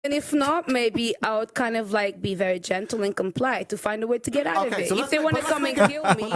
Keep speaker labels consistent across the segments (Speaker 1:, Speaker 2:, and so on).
Speaker 1: And if not, maybe I would kind of like be very gentle and comply to find a way to get out of it.
Speaker 2: So
Speaker 1: if they want to come and kill me,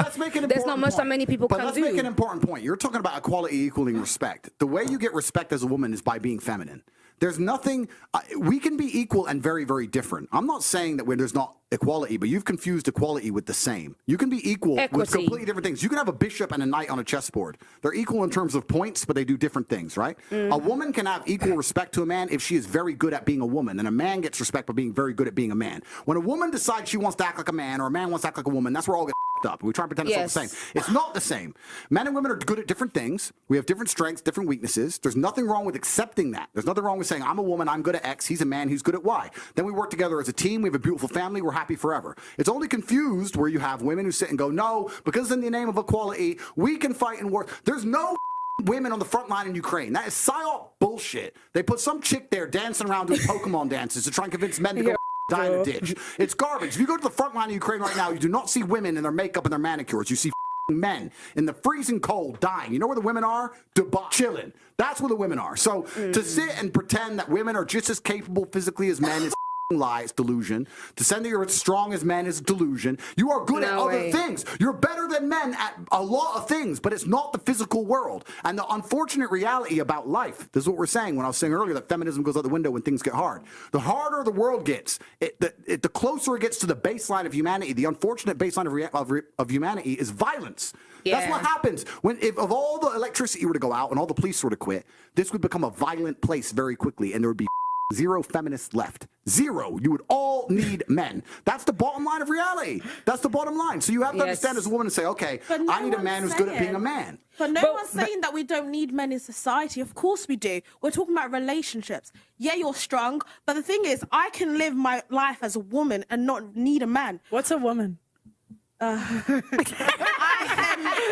Speaker 1: there's not much that many people can do.
Speaker 2: But let's make an important point. You're talking about equality equaling respect. The way you get respect as a woman is by being feminine. There's nothing, we can be equal and very, very different. I'm not saying that there's not equality, but you've confused equality with the same. You can be equal with completely different things. You can have a bishop and a knight on a chessboard. They're equal in terms of points, but they do different things, right? A woman can have equal respect to a man if she is very good at being a woman, and a man gets respect by being very good at being a man. When a woman decides she wants to act like a man, or a man wants to act like a woman, that's where all get up. We try to pretend it's all the same. It's not the same. Men and women are good at different things. We have different strengths, different weaknesses. There's nothing wrong with accepting that. There's nothing wrong with saying, I'm a woman, I'm good at X, he's a man, he's good at Y. Then we work together as a team, we have a beautiful family, we're happy forever. It's only confused where you have women who sit and go, no, because in the name of equality, we can fight in war. There's no women on the front line in Ukraine. That is psyop bullshit. They put some chick there dancing around doing Pokemon dances to try and convince men to go die in a ditch. It's garbage. If you go to the front line of Ukraine right now, you do not see women in their makeup and their manicures. You see men in the freezing cold dying. You know where the women are? Dubai, chilling. That's where the women are. So to sit and pretend that women are just as capable physically as men is lie, it's delusion. To say that you're as strong as men is delusion. You are good at other things. You're better than men at a lot of things, but it's not the physical world. And the unfortunate reality about life, this is what we're saying when I was saying earlier that feminism goes out the window when things get hard. The harder the world gets, the closer it gets to the baseline of humanity. The unfortunate baseline of humanity is violence. Yeah. That's what happens. If all the electricity were to go out and all the police were to quit, this would become a violent place very quickly, and there would be zero feminists left. Zero. You would all need men. That's the bottom line of reality. That's the bottom line. So you have to understand as a woman and say, okay, I need a man who's good at being a man.
Speaker 3: But no one's saying that we don't need men in society. Of course we do. We're talking about relationships. Yeah, you're strong. But the thing is, I can live my life as a woman and not need a man.
Speaker 4: What's a woman?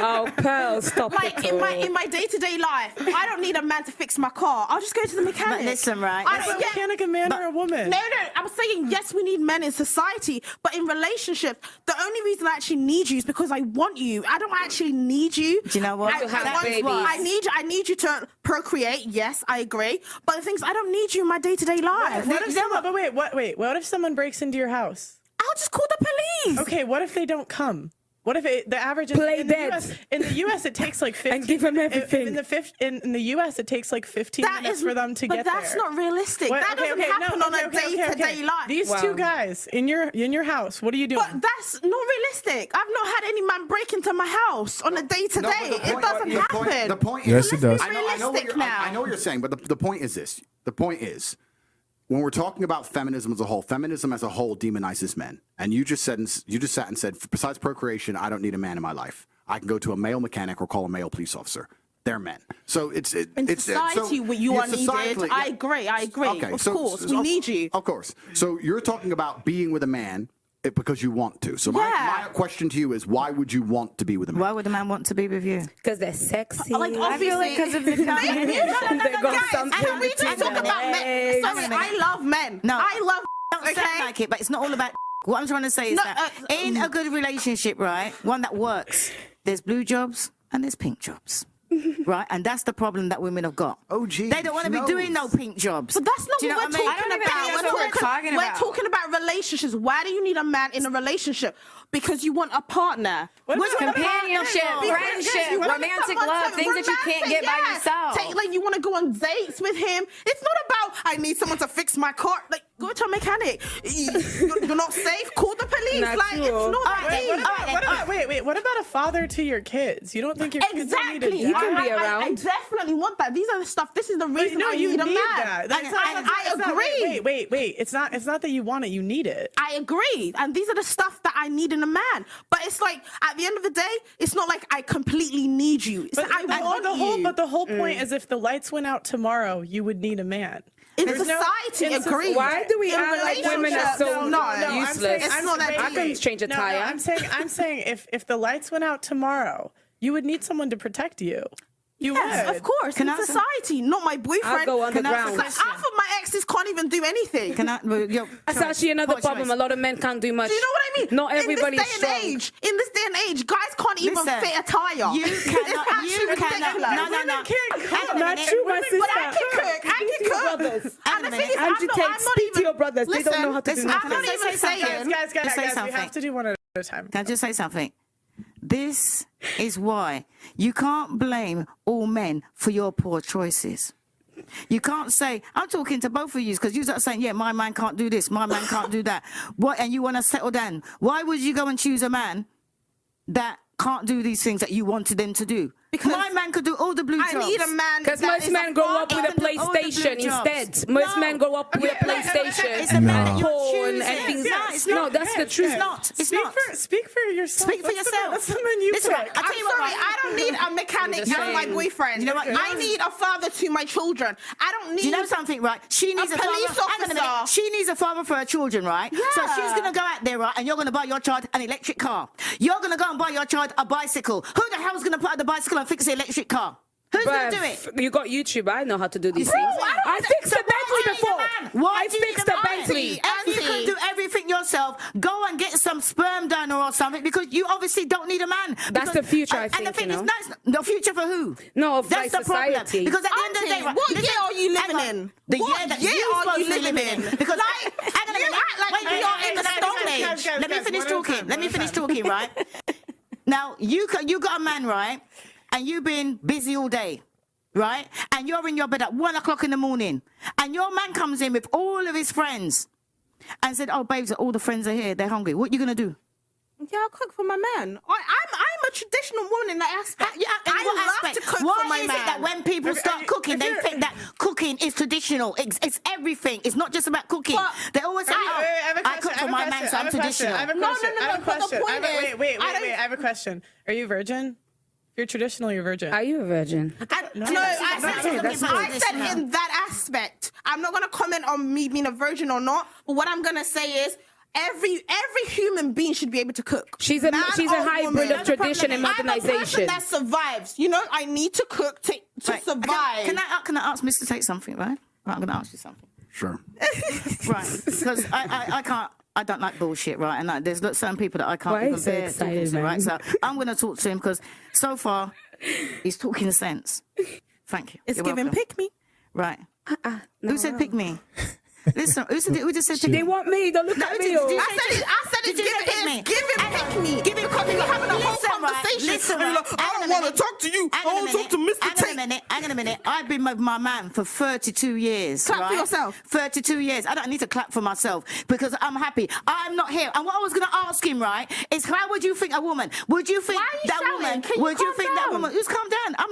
Speaker 1: Oh, Pearl, stop
Speaker 3: like
Speaker 1: it.
Speaker 3: in my day-to-day life, I don't need a man to fix my car. I'll just go to the mechanic.
Speaker 5: But listen, right?
Speaker 4: Is a mechanic a man or a woman?
Speaker 3: No. I'm saying yes, we need men in society, but in relationships, the only reason I actually need you is because I want you. I don't actually need you.
Speaker 5: Do you know what?
Speaker 3: I need you to procreate. Yes, I agree. But the thing is, I don't need you in my day-to-day life.
Speaker 4: What if someone breaks into your house?
Speaker 3: I'll just call the police.
Speaker 4: Okay, what if they don't come? What if the average in the US it takes like 15
Speaker 1: and give them everything.
Speaker 4: In the US it takes like 15 minutes for them to get there.
Speaker 3: But that's not realistic. That doesn't happen on a day-to-day life.
Speaker 4: These two guys in your house, what are you doing?
Speaker 3: But that's not realistic. I've not had any man break into my house on a day-to-day. It doesn't happen.
Speaker 2: The point
Speaker 6: is, it does.
Speaker 2: I know what you're saying, but the point is this. The point is, when we're talking about feminism as a whole demonizes men. And you just sat and said, besides procreation, I don't need a man in my life. I can go to a male mechanic or call a male police officer. They're men. So in society,
Speaker 3: you are needed. I agree. Okay, of course, we need you.
Speaker 2: Of course. So you're talking about being with a man because you want to. So my question to you is, why would you want to be with a man?
Speaker 5: Why would a man want to be with you?
Speaker 1: Because they're sexy.
Speaker 3: Like, obviously,
Speaker 5: because of the
Speaker 3: they got something. And we talk about men. Sorry, I love men. No, I love.
Speaker 5: Don't sound like it, but it's not all about. What I'm trying to say is that in a good relationship, right, one that works, there's blue jobs and there's pink jobs. Right, and that's the problem that women have got.
Speaker 2: Oh, geez,
Speaker 5: they don't want to be doing no pink jobs.
Speaker 3: But that's not what we're talking about. We're talking about relationships. Why do you need a man in a relationship? Because you want a partner.
Speaker 7: Companionship, friendship, romantic love, things that you can't get by yourself.
Speaker 3: Like, you want to go on dates with him. It's not about, I need someone to fix my car. Like, go to a mechanic. You're not safe. Call the police. It's not that deep.
Speaker 4: Wait. What about a father to your kids? You don't think your kids need a dad?
Speaker 1: You can be around.
Speaker 3: I definitely want that. These are the stuff. This is the reason I need a man. I agree.
Speaker 4: Wait. It's not that you want it. You need it.
Speaker 3: I agree. And these are the stuff that I need in a man. But it's like, at the end of the day, it's not like I completely need you. It's like I want you.
Speaker 4: But the whole point is, if the lights went out tomorrow, you would need a man.
Speaker 3: In society, agree.
Speaker 1: Why do we act like women are so useless?
Speaker 3: It's not that
Speaker 1: I can change a tire.
Speaker 4: I'm saying if the lights went out tomorrow, you would need someone to protect you. You
Speaker 3: Yes,
Speaker 4: would.
Speaker 3: of course. In society, not my boyfriend.
Speaker 1: I'll go underground.
Speaker 3: Like, half of my exes can't even do anything.
Speaker 1: That's actually another problem. A lot of men can't do much.
Speaker 3: Do you know what I mean?
Speaker 1: Not everybody is strong.
Speaker 3: In this day and age, guys can't even fit a tire.
Speaker 5: You cannot. You cannot. No.
Speaker 4: Not true, my sister.
Speaker 3: But I can cook. I can cook.
Speaker 1: Brothers.
Speaker 3: And the thing is,
Speaker 1: Andrew Tate, speak to your brothers. They don't know how to do
Speaker 3: I'm
Speaker 1: nothing.
Speaker 3: not even saying.
Speaker 4: Guys,
Speaker 5: say
Speaker 4: we
Speaker 5: something.
Speaker 4: have to do one at a time.
Speaker 5: Can I just say something? This is why you can't blame all men for your poor choices. You can't say, I'm talking to both of you because you're saying, yeah, my man can't do this, my man can't do that. What? And you want to settle down. Why would you go and choose a man that can't do these things that you wanted them to do? Because my man could do all the blue jobs.
Speaker 3: I need a man.
Speaker 1: Because most men grow up with a PlayStation instead. Most men grow up with a PlayStation and porn and things. No, that's the truth.
Speaker 5: It's not.
Speaker 4: Speak for yourself.
Speaker 5: Speak for yourself.
Speaker 4: That's the man you
Speaker 5: Listen,
Speaker 4: pick.
Speaker 3: I'm sorry, I don't need a mechanic as my boyfriend.
Speaker 5: You know what?
Speaker 3: I need a father to my children. I don't need.
Speaker 5: Do you know something, right? She needs a
Speaker 3: police
Speaker 5: father. Hang on a minute.
Speaker 3: officer.
Speaker 5: She needs a father for her children, right?
Speaker 3: Yeah.
Speaker 5: So she's gonna go out there, right? And you're gonna buy your child an electric car. You're gonna go and buy your child a bicycle. Who the hell's gonna put out the bicycle and fix the electric car? Who's going to do it?
Speaker 1: You got YouTube. I know how to do these
Speaker 5: Bro,
Speaker 1: things. I fixed a Bentley before.
Speaker 5: Why
Speaker 1: I fixed a Bentley.
Speaker 5: And you can do everything yourself. Go and get some sperm donor or something because you obviously don't need a man.
Speaker 1: That's the future, I
Speaker 5: And the
Speaker 1: think,
Speaker 5: thing
Speaker 1: you
Speaker 5: is,
Speaker 1: know.
Speaker 5: that's the future for who?
Speaker 1: No, of
Speaker 5: That's
Speaker 1: like
Speaker 5: the problem.
Speaker 1: society.
Speaker 5: Because at the end of the day, right,
Speaker 3: What
Speaker 5: listen,
Speaker 3: year are you
Speaker 5: hang
Speaker 3: living
Speaker 5: on.
Speaker 3: in?
Speaker 5: The
Speaker 3: What
Speaker 5: year that
Speaker 3: year
Speaker 5: you're
Speaker 3: are you
Speaker 5: supposed to be
Speaker 3: living
Speaker 5: living in.
Speaker 3: in?
Speaker 5: Because
Speaker 3: Like,
Speaker 5: hang on a
Speaker 3: you
Speaker 5: minute.
Speaker 3: act like
Speaker 5: Wait,
Speaker 3: we are in the stone age.
Speaker 5: Let me finish talking. Let me finish talking, right? Now, you got a man, right? And you've been busy all day. Right? And you're in your bed at 1 o'clock in the morning. And your man comes in with all of his friends and said, oh, babes, all the friends are here. They're hungry. What are you going to do?
Speaker 3: Yeah, I'll cook for my man. I'm a traditional woman in that aspect. I love to cook for my man.
Speaker 5: Why is it that when people start cooking, they think that cooking is traditional? It's everything. It's not just about cooking.
Speaker 3: But
Speaker 5: They always say, I cook for my man, so I'm traditional.
Speaker 4: I have a question.
Speaker 3: No,
Speaker 4: I have a
Speaker 3: but the
Speaker 4: question.
Speaker 3: point is,
Speaker 4: Wait. I have a question. Are you virgin? If you're traditional, you're virgin.
Speaker 1: Are you a virgin?
Speaker 3: I said in that aspect. I'm not going to comment on me being a virgin or not, but what I'm going to say is every human being should be able to cook.
Speaker 1: She's a hybrid of tradition and modernization.
Speaker 3: I'm a person that survives. You know, I need to cook to survive.
Speaker 5: Can I ask Mr. Tate something, right? I'm going to ask you something.
Speaker 2: Sure.
Speaker 5: Right. Because I can't. I don't like bullshit, right? And there's certain people that I can't even bear talking to, right? So I'm going to talk to him because so far he's talking sense. Thank you.
Speaker 3: It's
Speaker 5: You're
Speaker 3: giving
Speaker 5: welcome.
Speaker 3: pick me.
Speaker 5: Right. Who said pick me? Listen, who just said pick me?
Speaker 1: They want me. Don't look at me.
Speaker 3: I said it's give him pick me. Give him because we're having a whole conversation.
Speaker 5: Listen,
Speaker 3: And
Speaker 5: right.
Speaker 3: I don't want to talk to you. I want to talk to Mr. Tate.
Speaker 5: Hang on a minute. I've been with my man for 32 years.
Speaker 3: Clap for
Speaker 5: right?
Speaker 3: yourself.
Speaker 5: 32 years. I don't need to clap for myself because I'm happy. I'm not here. And what I was going to ask him, right, is how would you think a woman? Would you think that woman? Would you think that woman? Just calm down. I'm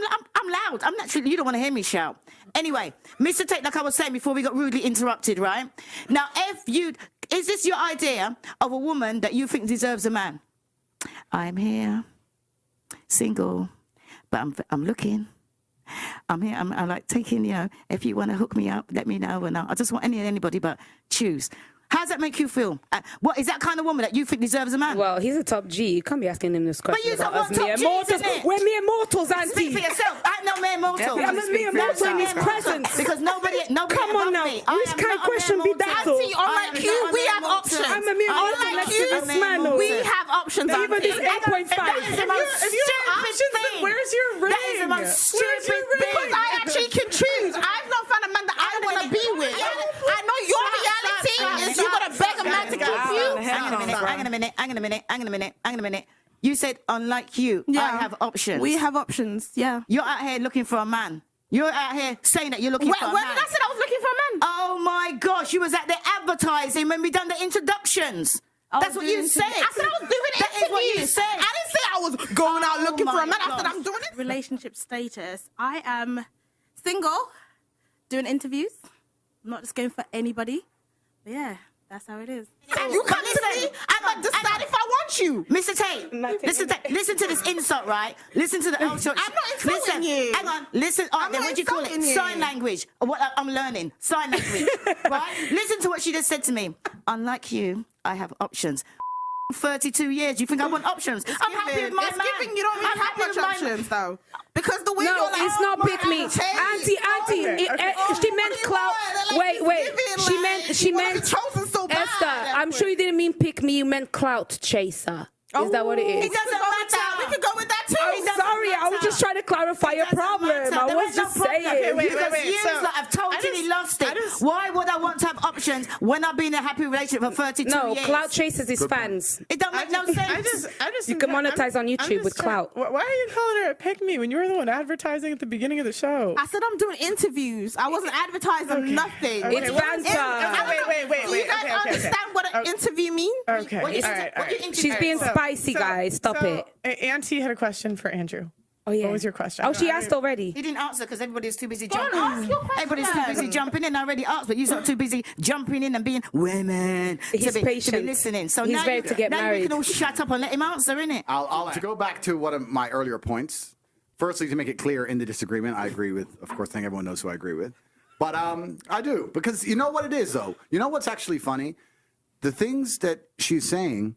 Speaker 5: loud. I'm naturally. You don't want to hear me shout. Anyway, Mr. Tate, like I was saying before we got rudely interrupted, right? Now, is this your idea of a woman that you think deserves a man? I'm here, single, but I'm looking. I'm here. I'm like taking, if you want to hook me up, let me know. And I just want anybody, but choose. How does that make you feel? What is that kind of woman that you think deserves a man?
Speaker 1: Well, he's a top G. You can't be asking him this question.
Speaker 5: But you don't
Speaker 1: about
Speaker 5: want
Speaker 1: us
Speaker 5: top
Speaker 1: mere
Speaker 5: Gs,
Speaker 1: mortals.
Speaker 5: innit?
Speaker 1: We're mere mortals, Auntie.
Speaker 5: Speak for yourself. I'm no mere mortal.
Speaker 1: I'm a mere mortal in his presence.
Speaker 5: Because nobody
Speaker 1: Come on now.
Speaker 5: me.
Speaker 1: Which kind of question be that?
Speaker 3: Auntie, unlike you, we have options.
Speaker 1: I'm a mere mortal
Speaker 3: Unlike
Speaker 1: next to
Speaker 3: you,
Speaker 1: this man.
Speaker 3: we have options.
Speaker 1: Even this 8.5.
Speaker 5: That is the most
Speaker 4: If you have
Speaker 5: stupid
Speaker 4: options, then
Speaker 5: thing.
Speaker 4: where's your ring?
Speaker 5: That is the most
Speaker 4: Where's your
Speaker 5: stupid
Speaker 4: ring?
Speaker 5: thing.
Speaker 3: I actually can choose. I've not found a man that I want to be with. I know your reality is you got to beg a man to keep you.
Speaker 5: Hang on a minute. You said, unlike you, I have options.
Speaker 3: We have options, yeah.
Speaker 5: You're out here looking for a man. You're out here saying that you're looking for a man.
Speaker 3: When did I say I was looking for a man?
Speaker 5: Oh my gosh, you was at the advertising when we done the introductions. That's what you said.
Speaker 3: I said I was doing
Speaker 5: That is what you said.
Speaker 3: I didn't say I was going out looking for a man. I said
Speaker 5: gosh.
Speaker 3: I'm doing it.
Speaker 6: Relationship status. I am single, doing interviews. I'm not just going for anybody. But yeah, that's how it is.
Speaker 3: You come to me, I'm going to decide if I want you.
Speaker 5: Mr. Tate, listen to this insult, right? Listen to the outshot.
Speaker 3: I'm not insulting you.
Speaker 5: Hang on, listen. All right,
Speaker 3: I'm
Speaker 5: then
Speaker 3: not
Speaker 5: what do you call it?
Speaker 3: insulting you.
Speaker 5: Sign language. What I'm learning. Sign language. Right? Listen to what she just said to me. Unlike you, I have options. 32 years. You think I want options? I'm happy with my man.
Speaker 3: It's giving you don't really have much options, though. Because the way you're like,
Speaker 1: it's not pick me. Auntie, she meant clout. Wait. She meant Esther, I'm sure you didn't mean pick me, you meant clout chaser. Is that what it is?
Speaker 5: It doesn't matter.
Speaker 3: We could go with that too.
Speaker 1: I'm sorry, I was just trying to clarify your problem. I was just saying.
Speaker 5: Okay, wait. So, I've totally lost it. Why would I want to have options when I've been in a happy relationship for 32 years?
Speaker 1: No, clout chasers is fans.
Speaker 5: It don't make no sense.
Speaker 1: You can monetize on YouTube with clout.
Speaker 4: Why are you calling her a pick me when you were the one advertising at the beginning of the show?
Speaker 3: I said I'm doing interviews. I wasn't advertising nothing.
Speaker 1: It's banter.
Speaker 4: Wait.
Speaker 3: Do you guys understand what an interview means?
Speaker 4: Okay. All right.
Speaker 1: She's being spicy, guys. Stop it.
Speaker 4: Auntie had a question for Andrew.
Speaker 1: Oh, yeah.
Speaker 4: What was your question?
Speaker 1: Oh, she asked already.
Speaker 5: He didn't answer because everybody's too busy jumping in. Everybody's too busy jumping in. I already asked, but you're not too busy jumping in and being women
Speaker 1: He's patient.
Speaker 5: to be listening. So
Speaker 1: He's
Speaker 5: now
Speaker 1: ready to get married.
Speaker 5: you can all shut up and let him answer, innit?
Speaker 2: To go back to one of my earlier points. Firstly, to make it clear in the disagreement, I agree with. Of course, I think everyone knows who I agree with. But I do, because you know what it is, though. You know what's actually funny? The things that she's saying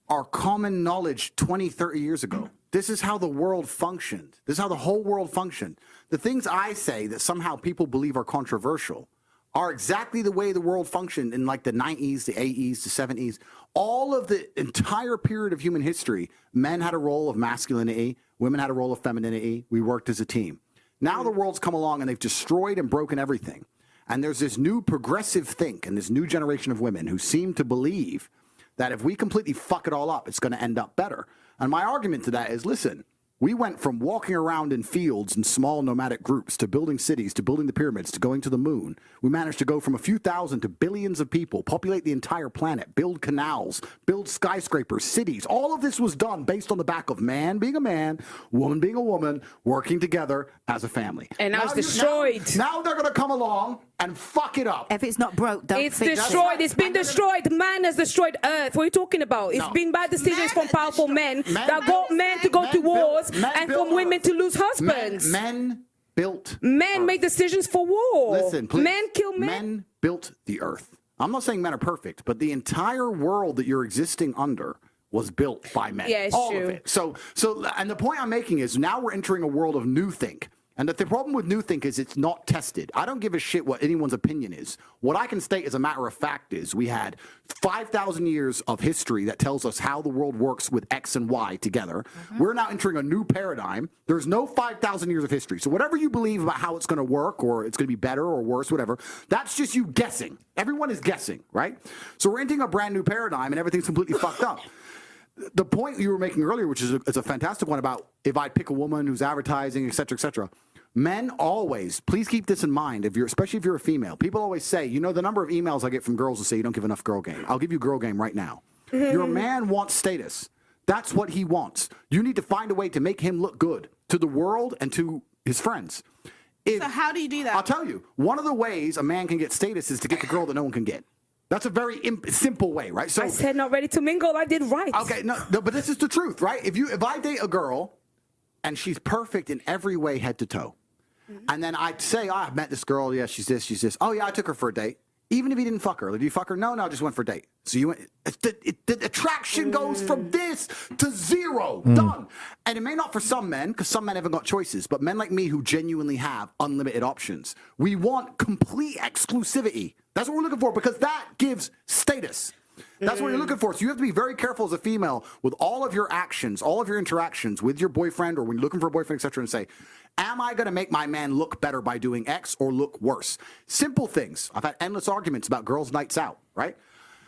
Speaker 2: are common knowledge 20, 30 years ago. This is how the world functioned. This is how the whole world functioned. The things I say that somehow people believe are controversial are exactly the way the world functioned in like the 90s, the 80s, the 70s. All of the entire period of human history, men had a role of masculinity, women had a role of femininity. We worked as a team. Now the world's come along and they've destroyed and broken everything. And there's this new progressive think and this new generation of women who seem to believe that if we completely fuck it all up, it's going to end up better. And my argument to that is, listen, we went from walking around in fields in small nomadic groups to building cities, to building the pyramids, to going to the moon. We managed to go from a few thousand to billions of people, populate the entire planet, build canals, build skyscrapers, cities. All of this was done based on the back of man being a man, woman being a woman, working together as a family.
Speaker 1: And now it's destroyed.
Speaker 2: Now they're going to come along and fuck it up.
Speaker 5: If it's not broke, don't
Speaker 1: It's
Speaker 5: fix
Speaker 1: destroyed.
Speaker 5: it.
Speaker 1: It's been destroyed. Man has destroyed Earth. What are you talking about? It's been bad decisions from powerful men that got men to go to wars and from women to lose husbands.
Speaker 2: Men built.
Speaker 1: Men make decisions for war.
Speaker 2: Listen, please.
Speaker 1: Men kill men.
Speaker 2: Men built the earth. I'm not saying men are perfect, but the entire world that you're existing under was built by men.
Speaker 1: Yeah, it's
Speaker 2: all
Speaker 1: true.
Speaker 2: of it. So, and the point I'm making is now we're entering a world of new think. And that the problem with new think is it's not tested. I don't give a shit what anyone's opinion is. What I can state as a matter of fact is we had 5,000 years of history that tells us how the world works with X and Y together. We're now entering a new paradigm. There's no 5,000 years of history. So whatever you believe about how it's going to work or it's going to be better or worse, whatever, that's just you guessing. Everyone is guessing, right? So we're entering a brand new paradigm and everything's completely fucked up. The point you were making earlier, which is a fantastic one about if I pick a woman who's advertising, et cetera, men always, please keep this in mind, especially if you're a female. People always say, you know, the number of emails I get from girls who say you don't give enough girl game. I'll give you girl game right now. Your man wants status. That's what he wants. You need to find a way to make him look good to the world and to his friends.
Speaker 3: So how do you do that?
Speaker 2: I'll tell you. One of the ways a man can get status is to get the girl that no one can get. That's a very simple way, right? So
Speaker 1: I said not ready to mingle. I did right.
Speaker 2: Okay, no, but this is the truth, right? If I date a girl and she's perfect in every way, head to toe, and then I say, I've met this girl. Yeah, she's this, she's this. Oh yeah, I took her for a date. Even if you didn't fuck her, did you fuck her? No, I just went for a date. So you went. The attraction goes from this to zero. Done. And it may not for some men, because some men haven't got choices. But men like me who genuinely have unlimited options, we want complete exclusivity. That's what we're looking for, because that gives status. That's what you're looking for. So you have to be very careful as a female with all of your actions, all of your interactions with your boyfriend or when you're looking for a boyfriend, et cetera, and say, am I going to make my man look better by doing X or look worse? Simple things. I've had endless arguments about girls' nights out, right?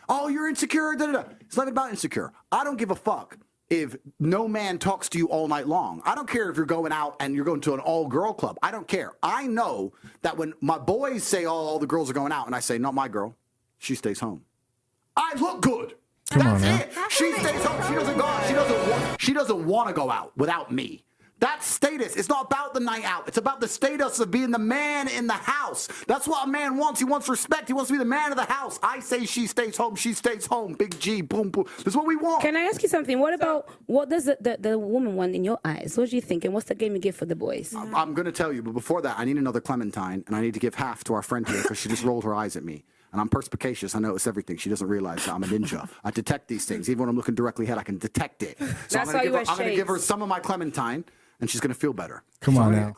Speaker 2: Oh, you're insecure. It's not about insecure. I don't give a fuck if no man talks to you all night long. I don't care if you're going out and you're going to an all-girl club. I don't care. I know that when my boys say, oh, all the girls are going out, and I say, not my girl, she stays home. I look good. That's it. She stays home. She doesn't go out. She doesn't want to go out without me. That's status. It's not about the night out. It's about the status of being the man in the house. That's what a man wants. He wants respect. He wants to be the man of the house. I say she stays home. She stays home. Big G. Boom, boom. That's what we want.
Speaker 1: Can I ask you something? What does the woman want in your eyes? What do you think? And what's the game you give for the boys?
Speaker 2: I'm going to tell you. But before that, I need another Clementine. And I need to give half to our friend here because she just rolled her eyes at me. And I'm perspicacious. I notice everything. She doesn't realize that I'm a ninja. I detect these things. Even when I'm looking directly ahead, I can detect it. So I'm going to give her some of my Clementine, and she's going to feel better.
Speaker 8: Come on now.